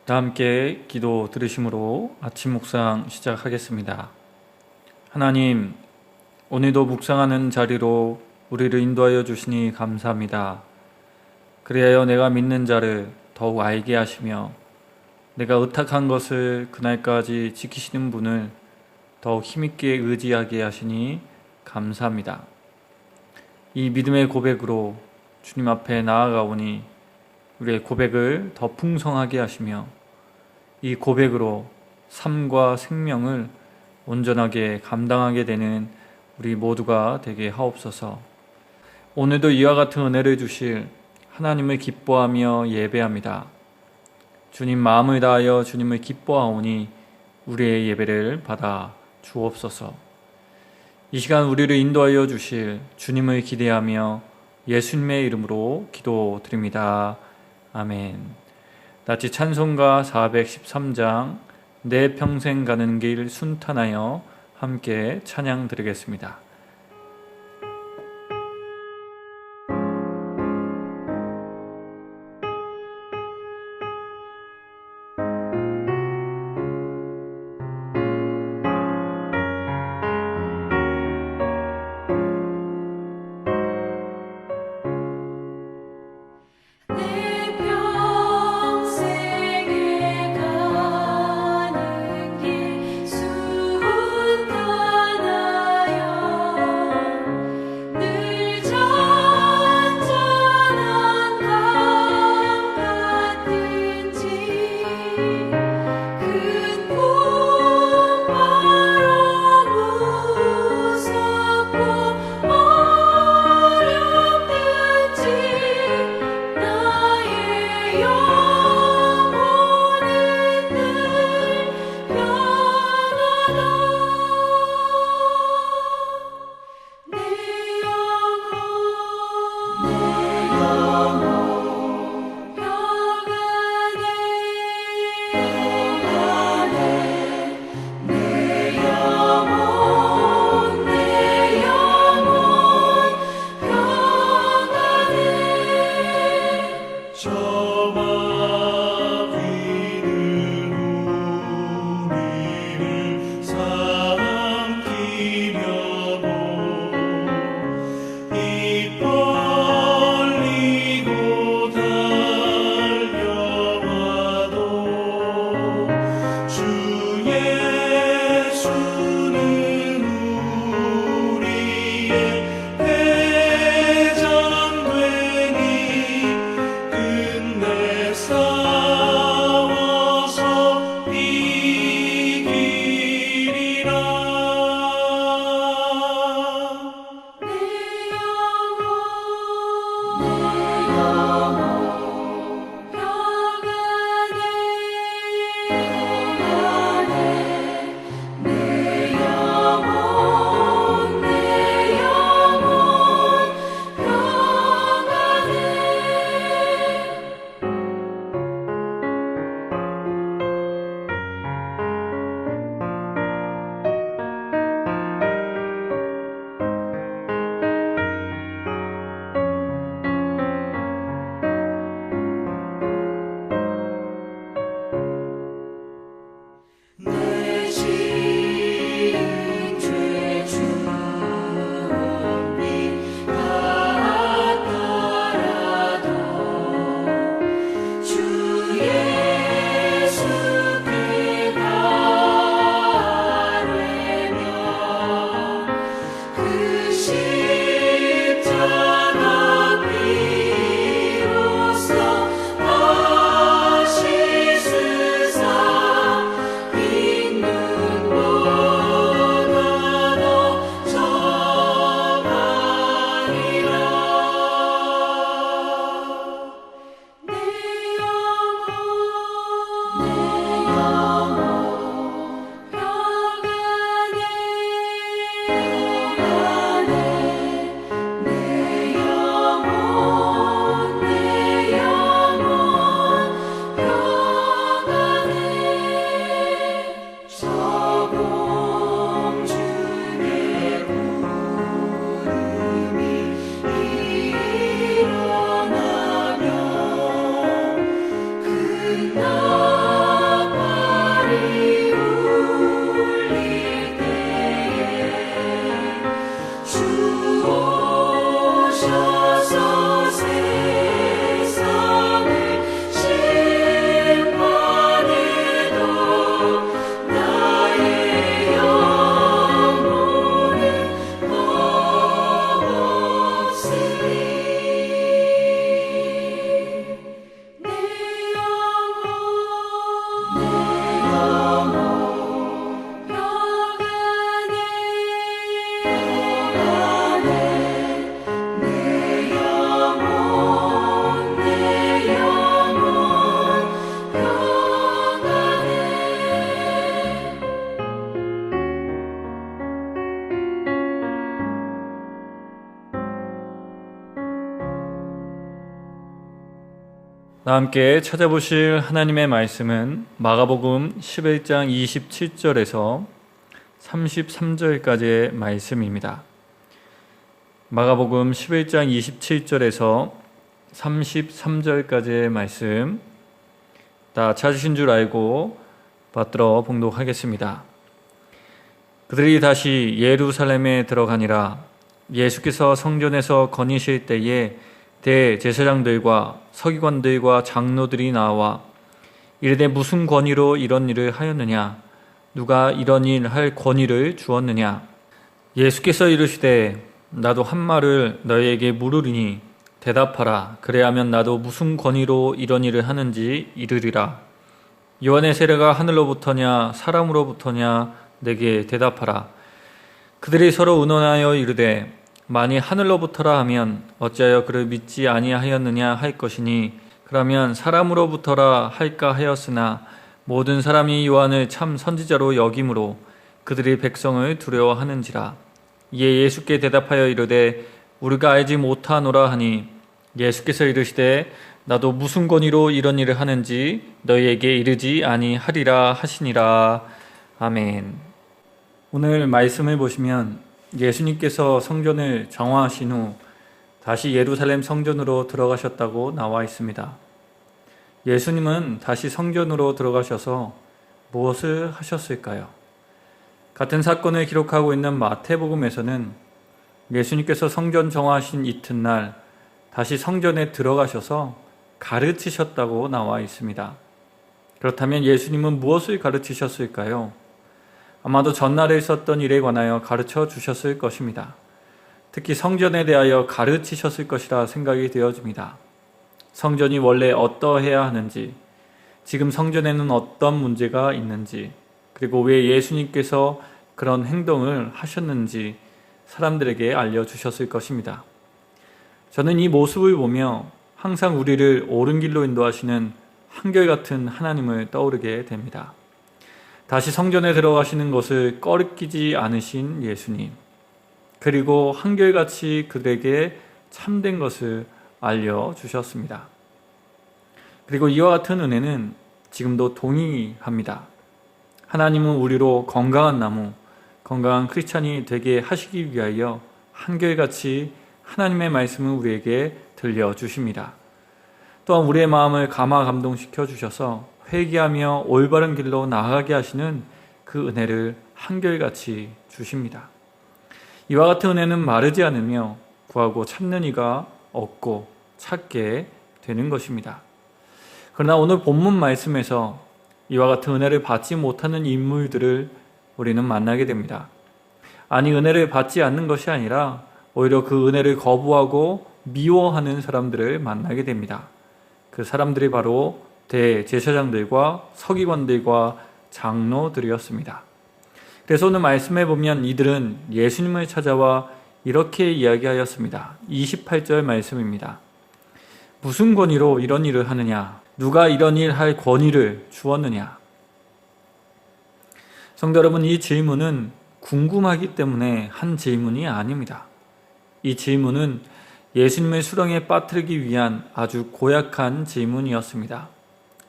다 함께 기도 들으심으로 아침 묵상 시작하겠습니다. 하나님, 오늘도 묵상하는 자리로 우리를 인도하여 주시니 감사합니다. 그리하여 내가 믿는 자를 더욱 알게 하시며 내가 의탁한 것을 그날까지 지키시는 분을 더욱 힘있게 의지하게 하시니 감사합니다. 이 믿음의 고백으로 주님 앞에 나아가오니 우리의 고백을 더 풍성하게 하시며 이 고백으로 삶과 생명을 온전하게 감당하게 되는 우리 모두가 되게 하옵소서. 오늘도 이와 같은 은혜를 주실 하나님을 기뻐하며 예배합니다. 주님 마음을 다하여 주님을 기뻐하오니 우리의 예배를 받아 주옵소서. 이 시간 우리를 인도하여 주실 주님을 기대하며 예수님의 이름으로 기도드립니다. 아멘. 나치 찬송가 413장 내 평생 가는 길 순탄하여 함께 찬양 드리겠습니다. 순탄하여 함께 찾아보실 하나님의 말씀은 마가복음 11장 27절에서 33절까지의 말씀입니다. 마가복음 11장 27절에서 33절까지의 말씀 다 찾으신 줄 알고 받들어 봉독하겠습니다. 그들이 다시 예루살렘에 들어가니라. 예수께서 성전에서 거니실 때에 대제사장들과 서기관들과 장로들이 나와 이르되 무슨 권위로 이런 일을 하였느냐? 누가 이런 일 할 권위를 주었느냐? 예수께서 이르시되 나도 한 말을 너희에게 물으리니 대답하라. 그래야면 나도 무슨 권위로 이런 일을 하는지 이르리라. 요한의 세례가 하늘로부터냐 사람으로부터냐 내게 대답하라. 그들이 서로 의논하여 이르되 만일 하늘로부터라 하면 어찌하여 그를 믿지 아니하였느냐 할 것이니 그러면 사람으로부터라 할까 하였으나 모든 사람이 요한을 참 선지자로 여김으로 그들이 백성을 두려워하는지라. 이에 예수께 대답하여 이르되 우리가 알지 못하노라 하니 예수께서 이르시되 나도 무슨 권위로 이런 일을 하는지 너희에게 이르지 아니하리라 하시니라. 아멘. 오늘 말씀을 보시면 예수님께서 성전을 정화하신 후 다시 예루살렘 성전으로 들어가셨다고 나와 있습니다. 예수님은 다시 성전으로 들어가셔서 무엇을 하셨을까요? 같은 사건을 기록하고 있는 마태복음에서는 예수님께서 성전 정화하신 이튿날 다시 성전에 들어가셔서 가르치셨다고 나와 있습니다. 그렇다면 예수님은 무엇을 가르치셨을까요? 아마도 전날에 있었던 일에 관하여 가르쳐 주셨을 것입니다. 특히 성전에 대하여 가르치셨을 것이라 생각이 되어집니다. 성전이 원래 어떠해야 하는지, 지금 성전에는 어떤 문제가 있는지, 그리고 왜 예수님께서 그런 행동을 하셨는지 사람들에게 알려주셨을 것입니다. 저는 이 모습을 보며 항상 우리를 옳은 길로 인도하시는 한결같은 하나님을 떠오르게 됩니다. 다시 성전에 들어가시는 것을 꺼리끼지 않으신 예수님, 그리고 한결같이 그들에게 참된 것을 알려주셨습니다. 그리고 이와 같은 은혜는 지금도 동의합니다. 하나님은 우리로 건강한 나무, 건강한 크리스찬이 되게 하시기 위하여 한결같이 하나님의 말씀을 우리에게 들려주십니다. 또한 우리의 마음을 감화감동시켜 주셔서 회개하며 올바른 길로 나아가게 하시는 그 은혜를 한결같이 주십니다. 이와 같은 은혜는 마르지 않으며 구하고 찾는 이가 없고 찾게 되는 것입니다. 그러나 오늘 본문 말씀에서 이와 같은 은혜를 받지 못하는 인물들을 우리는 만나게 됩니다. 아니, 은혜를 받지 않는 것이 아니라 오히려 그 은혜를 거부하고 미워하는 사람들을 만나게 됩니다. 그 사람들이 바로 대제사장들과 서기관들과 장로들이었습니다. 그래서 오늘 말씀해 보면 이들은 예수님을 찾아와 이렇게 이야기하였습니다. 28절 말씀입니다. 무슨 권위로 이런 일을 하느냐? 누가 이런 일 할 권위를 주었느냐? 성도 여러분, 이 질문은 궁금하기 때문에 한 질문이 아닙니다. 이 질문은 예수님의 수렁에 빠뜨리기 위한 아주 고약한 질문이었습니다.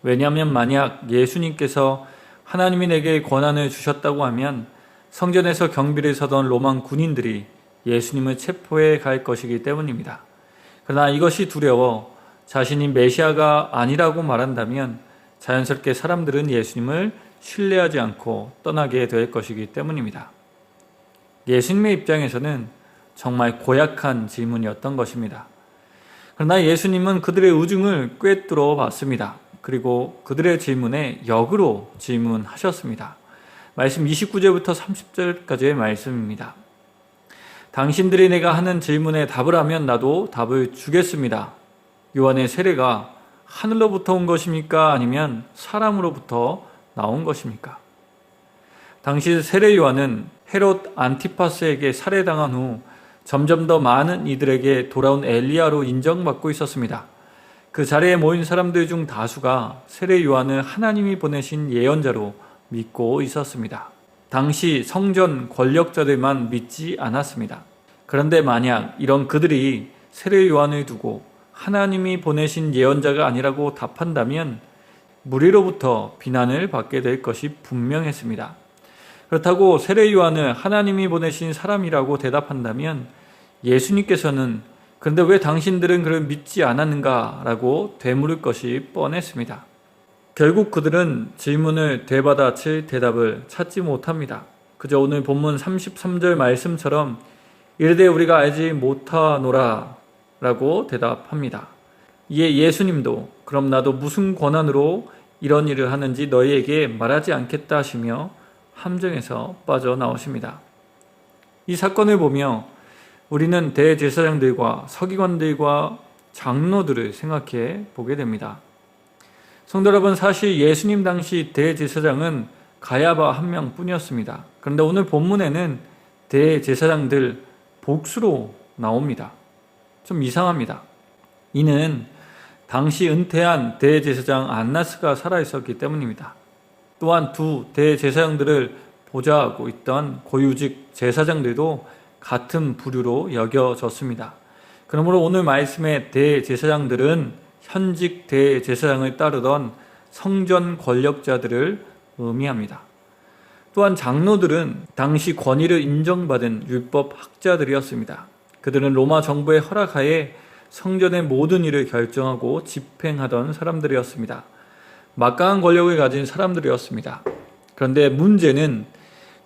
왜냐하면 만약 예수님께서 하나님이 내게 권한을 주셨다고 하면 성전에서 경비를 서던 로마 군인들이 예수님을 체포해 갈 것이기 때문입니다. 그러나 이것이 두려워 자신이 메시아가 아니라고 말한다면 자연스럽게 사람들은 예수님을 신뢰하지 않고 떠나게 될 것이기 때문입니다. 예수님의 입장에서는 정말 고약한 질문이었던 것입니다. 그러나 예수님은 그들의 의중을 꿰뚫어 봤습니다. 그리고 그들의 질문에 역으로 질문하셨습니다. 말씀 29절부터 30절까지의 말씀입니다. 당신들이 내가 하는 질문에 답을 하면 나도 답을 주겠습니다. 요한의 세례가 하늘로부터 온 것입니까? 아니면 사람으로부터 나온 것입니까? 당시 세례 요한은 헤롯 안티파스에게 살해당한 후 점점 더 많은 이들에게 돌아온 엘리야로 인정받고 있었습니다. 그 자리에 모인 사람들 중 다수가 세례 요한을 하나님이 보내신 예언자로 믿고 있었습니다. 당시 성전 권력자들만 믿지 않았습니다. 그런데 만약 이런 그들이 세례 요한을 두고 하나님이 보내신 예언자가 아니라고 답한다면 무리로부터 비난을 받게 될 것이 분명했습니다. 그렇다고 세례 요한을 하나님이 보내신 사람이라고 대답한다면 예수님께서는 그런데 왜 당신들은 그를 믿지 않았는가? 라고 되물을 것이 뻔했습니다. 결국 그들은 질문을 되받아칠 대답을 찾지 못합니다. 그저 오늘 본문 33절 말씀처럼 이르되 우리가 알지 못하노라 라고 대답합니다. 이에 예수님도 그럼 나도 무슨 권한으로 이런 일을 하는지 너희에게 말하지 않겠다 하시며 함정에서 빠져나오십니다. 이 사건을 보며 우리는 대제사장들과 서기관들과 장로들을 생각해 보게 됩니다. 성도 여러분, 사실 예수님 당시 대제사장은 가야바 한 명뿐이었습니다. 그런데 오늘 본문에는 대제사장들 복수로 나옵니다. 좀 이상합니다. 이는 당시 은퇴한 대제사장 안나스가 살아있었기 때문입니다. 또한 두 대제사장들을 보좌하고 있던 고유직 제사장들도 같은 부류로 여겨졌습니다. 그러므로 오늘 말씀의 대제사장들은 현직 대제사장을 따르던 성전 권력자들을 의미합니다. 또한 장로들은 당시 권위를 인정받은 율법 학자들이었습니다. 그들은 로마 정부의 허락하에 성전의 모든 일을 결정하고 집행하던 사람들이었습니다. 막강한 권력을 가진 사람들이었습니다. 그런데 문제는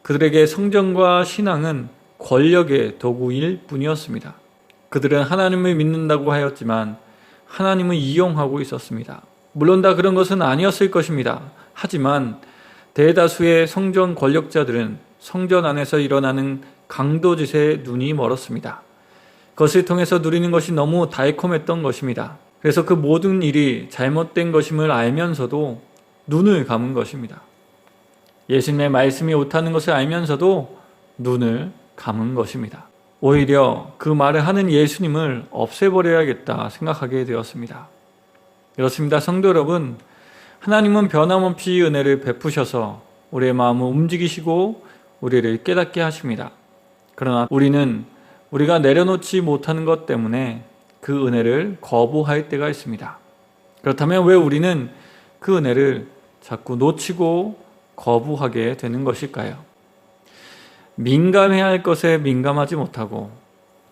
그들에게 성전과 신앙은 권력의 도구일 뿐이었습니다. 그들은 하나님을 믿는다고 하였지만 하나님을 이용하고 있었습니다. 물론 다 그런 것은 아니었을 것입니다. 하지만 대다수의 성전 권력자들은 성전 안에서 일어나는 강도짓에 눈이 멀었습니다. 그것을 통해서 누리는 것이 너무 달콤했던 것입니다. 그래서 그 모든 일이 잘못된 것임을 알면서도 눈을 감은 것입니다. 예수님의 말씀이 옳다는 것을 알면서도 눈을 감은 것입니다. 오히려 그 말을 하는 예수님을 없애버려야겠다 생각하게 되었습니다. 그렇습니다. 성도 여러분, 하나님은 변함없이 은혜를 베푸셔서 우리의 마음을 움직이시고 우리를 깨닫게 하십니다. 그러나 우리는 우리가 내려놓지 못하는 것 때문에 그 은혜를 거부할 때가 있습니다. 그렇다면 왜 우리는 그 은혜를 자꾸 놓치고 거부하게 되는 것일까요? 민감해야 할 것에 민감하지 못하고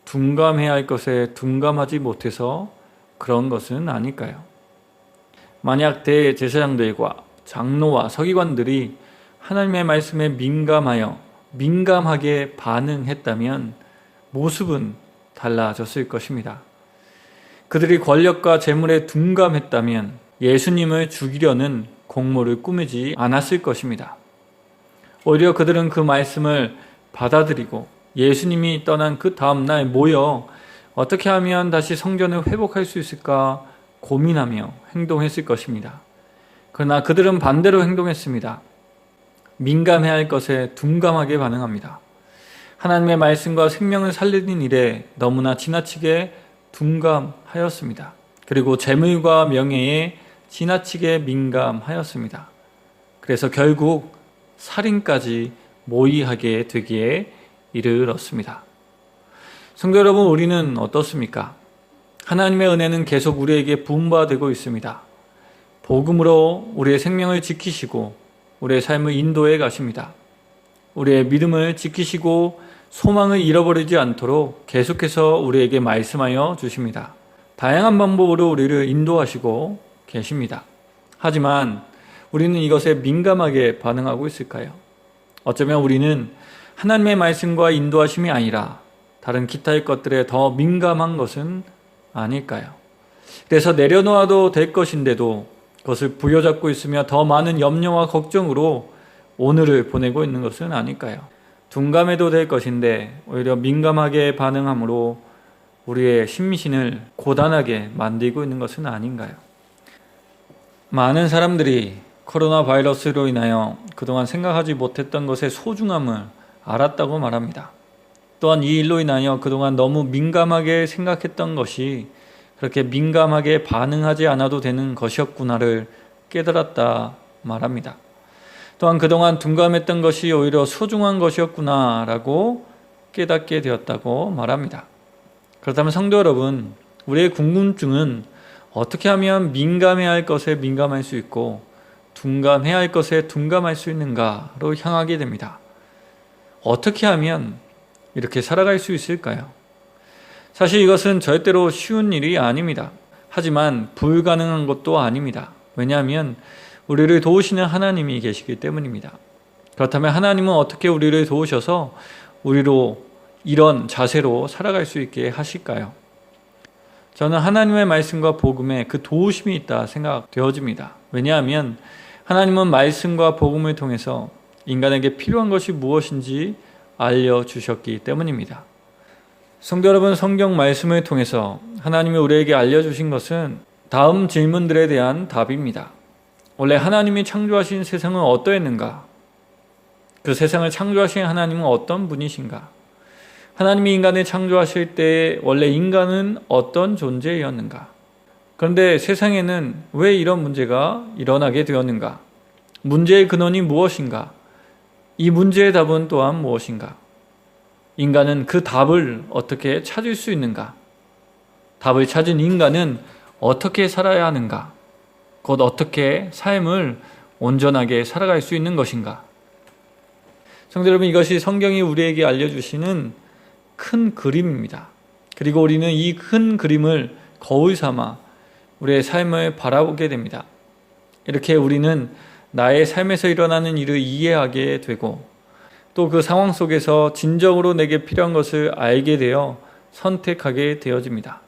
둔감해야 할 것에 둔감하지 못해서 그런 것은 아닐까요? 만약 대제사장들과 장로와 서기관들이 하나님의 말씀에 민감하게 반응했다면 모습은 달라졌을 것입니다. 그들이 권력과 재물에 둔감했다면 예수님을 죽이려는 공모를 꾸미지 않았을 것입니다. 오히려 그들은 그 말씀을 받아들이고 예수님이 떠난 그 다음날 모여 어떻게 하면 다시 성전을 회복할 수 있을까 고민하며 행동했을 것입니다. 그러나 그들은 반대로 행동했습니다. 민감해야 할 것에 둔감하게 반응합니다. 하나님의 말씀과 생명을 살리는 일에 너무나 지나치게 둔감하였습니다. 그리고 재물과 명예에 지나치게 민감하였습니다. 그래서 결국 살인까지 모의하게 되기에 이르렀습니다. 성도 여러분, 우리는 어떻습니까? 하나님의 은혜는 계속 우리에게 부음받고 있습니다. 복음으로 우리의 생명을 지키시고 우리의 삶을 인도해 가십니다. 우리의 믿음을 지키시고 소망을 잃어버리지 않도록 계속해서 우리에게 말씀하여 주십니다. 다양한 방법으로 우리를 인도하시고 계십니다. 하지만 우리는 이것에 민감하게 반응하고 있을까요? 어쩌면 우리는 하나님의 말씀과 인도하심이 아니라 다른 기타의 것들에 더 민감한 것은 아닐까요? 그래서 내려놓아도 될 것인데도 그것을 부여잡고 있으며 더 많은 염려와 걱정으로 오늘을 보내고 있는 것은 아닐까요? 둔감해도 될 것인데 오히려 민감하게 반응함으로 우리의 심신을 고단하게 만들고 있는 것은 아닌가요? 많은 사람들이 코로나 바이러스로 인하여 그동안 생각하지 못했던 것의 소중함을 알았다고 말합니다. 또한 이 일로 인하여 그동안 너무 민감하게 생각했던 것이 그렇게 민감하게 반응하지 않아도 되는 것이었구나를 깨달았다 말합니다. 또한 그동안 둔감했던 것이 오히려 소중한 것이었구나라고 깨닫게 되었다고 말합니다. 그렇다면 성도 여러분, 우리의 궁금증은 어떻게 하면 민감해야 할 것에 민감할 수 있고 둔감해야 할 것에 둔감할 수 있는가로 향하게 됩니다. 어떻게 하면 이렇게 살아갈 수 있을까요? 사실 이것은 절대로 쉬운 일이 아닙니다. 하지만 불가능한 것도 아닙니다. 왜냐하면 우리를 도우시는 하나님이 계시기 때문입니다. 그렇다면 하나님은 어떻게 우리를 도우셔서 우리로 이런 자세로 살아갈 수 있게 하실까요? 저는 하나님의 말씀과 복음에 그 도우심이 있다 생각되어집니다. 왜냐하면 하나님은 말씀과 복음을 통해서 인간에게 필요한 것이 무엇인지 알려주셨기 때문입니다. 성도 여러분, 성경 말씀을 통해서 하나님이 우리에게 알려주신 것은 다음 질문들에 대한 답입니다. 원래 하나님이 창조하신 세상은 어떠했는가? 그 세상을 창조하신 하나님은 어떤 분이신가? 하나님이 인간을 창조하실 때 원래 인간은 어떤 존재였는가? 그런데 세상에는 왜 이런 문제가 일어나게 되었는가? 문제의 근원이 무엇인가? 이 문제의 답은 또한 무엇인가? 인간은 그 답을 어떻게 찾을 수 있는가? 답을 찾은 인간은 어떻게 살아야 하는가? 곧 어떻게 삶을 온전하게 살아갈 수 있는 것인가? 성도 여러분, 이것이 성경이 우리에게 알려주시는 큰 그림입니다. 그리고 우리는 이 큰 그림을 거울 삼아 우리의 삶을 바라보게 됩니다. 이렇게 우리는 나의 삶에서 일어나는 일을 이해하게 되고 또 그 상황 속에서 진정으로 내게 필요한 것을 알게 되어 선택하게 되어집니다.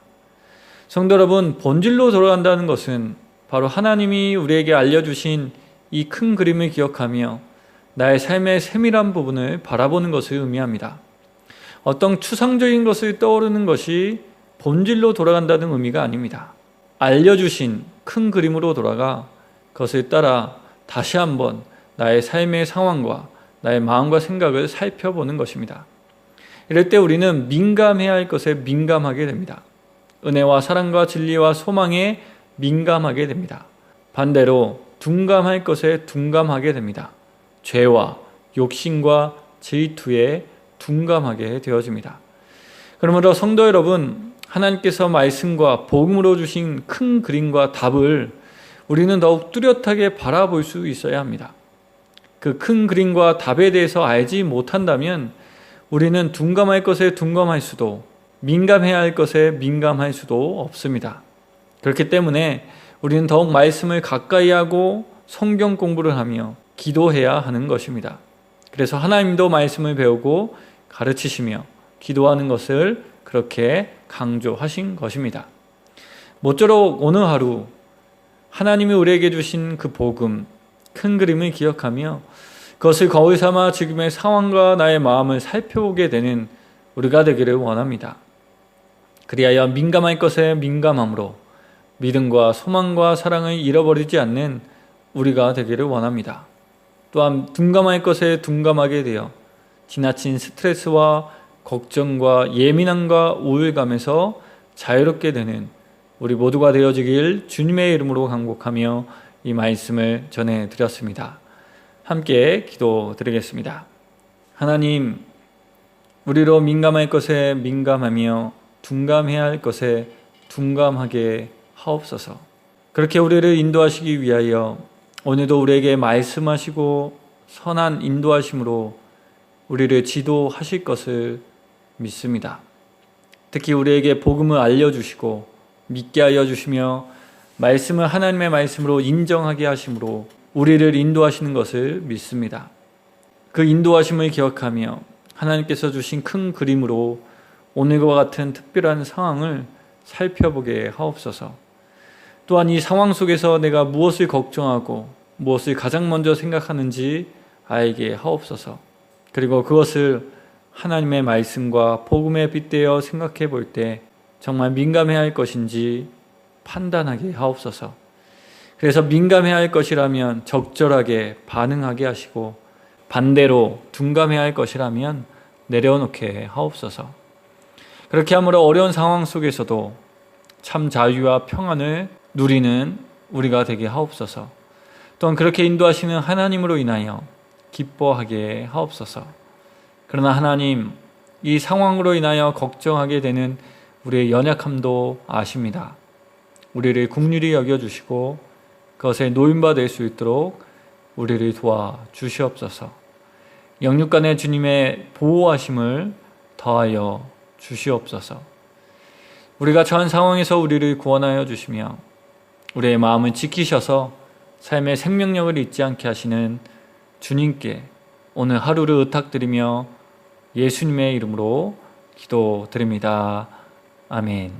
성도 여러분, 본질로 돌아간다는 것은 바로 하나님이 우리에게 알려주신 이 큰 그림을 기억하며 나의 삶의 세밀한 부분을 바라보는 것을 의미합니다. 어떤 추상적인 것을 떠오르는 것이 본질로 돌아간다는 의미가 아닙니다. 알려주신 큰 그림으로 돌아가 그것을 따라 다시 한번 나의 삶의 상황과 나의 마음과 생각을 살펴보는 것입니다. 이럴 때 우리는 민감해야 할 것에 민감하게 됩니다. 은혜와 사랑과 진리와 소망에 민감하게 됩니다. 반대로 둔감할 것에 둔감하게 됩니다. 죄와 욕심과 질투에 둔감하게 되어집니다. 그러므로 성도 여러분, 하나님께서 말씀과 복음으로 주신 큰 그림과 답을 우리는 더욱 뚜렷하게 바라볼 수 있어야 합니다. 그 큰 그림과 답에 대해서 알지 못한다면 우리는 둔감할 것에 둔감할 수도 민감해야 할 것에 민감할 수도 없습니다. 그렇기 때문에 우리는 더욱 말씀을 가까이 하고 성경 공부를 하며 기도해야 하는 것입니다. 그래서 하나님도 말씀을 배우고 가르치시며 기도하는 것을 그렇게 강조하신 것입니다. 모쪼록 오늘 하루 하나님이 우리에게 주신 그 복음, 큰 그림을 기억하며 그것을 거울 삼아 지금의 상황과 나의 마음을 살펴보게 되는 우리가 되기를 원합니다. 그리하여 민감할 것에 민감함으로 믿음과 소망과 사랑을 잃어버리지 않는 우리가 되기를 원합니다. 또한 둔감할 것에 둔감하게 되어 지나친 스트레스와 걱정과 예민함과 우울감에서 자유롭게 되는 우리 모두가 되어지길 주님의 이름으로 간곡하며 이 말씀을 전해드렸습니다. 함께 기도드리겠습니다. 하나님, 우리로 민감할 것에 민감하며 둔감해야 할 것에 둔감하게 하옵소서. 그렇게 우리를 인도하시기 위하여 오늘도 우리에게 말씀하시고 선한 인도하심으로 우리를 지도하실 것을 믿습니다. 특히 우리에게 복음을 알려주시고 믿게 하여 주시며 말씀을 하나님의 말씀으로 인정하게 하심으로 우리를 인도하시는 것을 믿습니다. 그 인도하심을 기억하며 하나님께서 주신 큰 그림으로 오늘과 같은 특별한 상황을 살펴보게 하옵소서. 또한 이 상황 속에서 내가 무엇을 걱정하고 무엇을 가장 먼저 생각하는지 알게 하옵소서. 그리고 그것을 하나님의 말씀과 복음에 빗대어 생각해 볼 때 정말 민감해야 할 것인지 판단하게 하옵소서. 그래서 민감해야 할 것이라면 적절하게 반응하게 하시고, 반대로 둔감해야 할 것이라면 내려놓게 하옵소서. 그렇게 함으로 어려운 상황 속에서도 참 자유와 평안을 누리는 우리가 되게 하옵소서. 또한 그렇게 인도하시는 하나님으로 인하여 기뻐하게 하옵소서. 그러나 하나님, 이 상황으로 인하여 걱정하게 되는 우리의 연약함도 아십니다. 우리를 긍휼히 여겨주시고 그것에 노임받을 수 있도록 우리를 도와주시옵소서. 영육간의 주님의 보호하심을 더하여 주시옵소서. 우리가 처한 상황에서 우리를 구원하여 주시며 우리의 마음을 지키셔서 삶의 생명력을 잊지 않게 하시는 주님께 오늘 하루를 의탁드리며 예수님의 이름으로 기도드립니다. 아멘.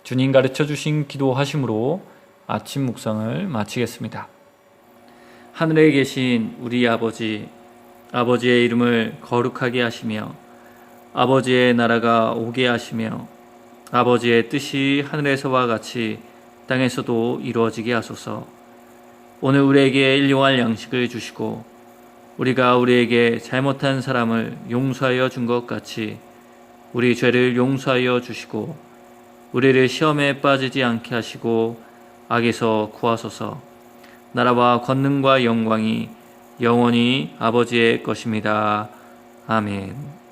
주님 가르쳐 주신 기도하심으로 아침 묵상을 마치겠습니다. 하늘에 계신 우리 아버지, 아버지의 이름을 거룩하게 하시며 아버지의 나라가 오게 하시며 아버지의 뜻이 하늘에서와 같이 땅에서도 이루어지게 하소서. 오늘 우리에게 일용할 양식을 주시고 우리가 우리에게 잘못한 사람을 용서하여 준 것 같이 우리 죄를 용서하여 주시고 우리를 시험에 빠지지 않게 하시고 악에서 구하소서. 나라와 권능과 영광이 영원히 아버지의 것입니다. 아멘.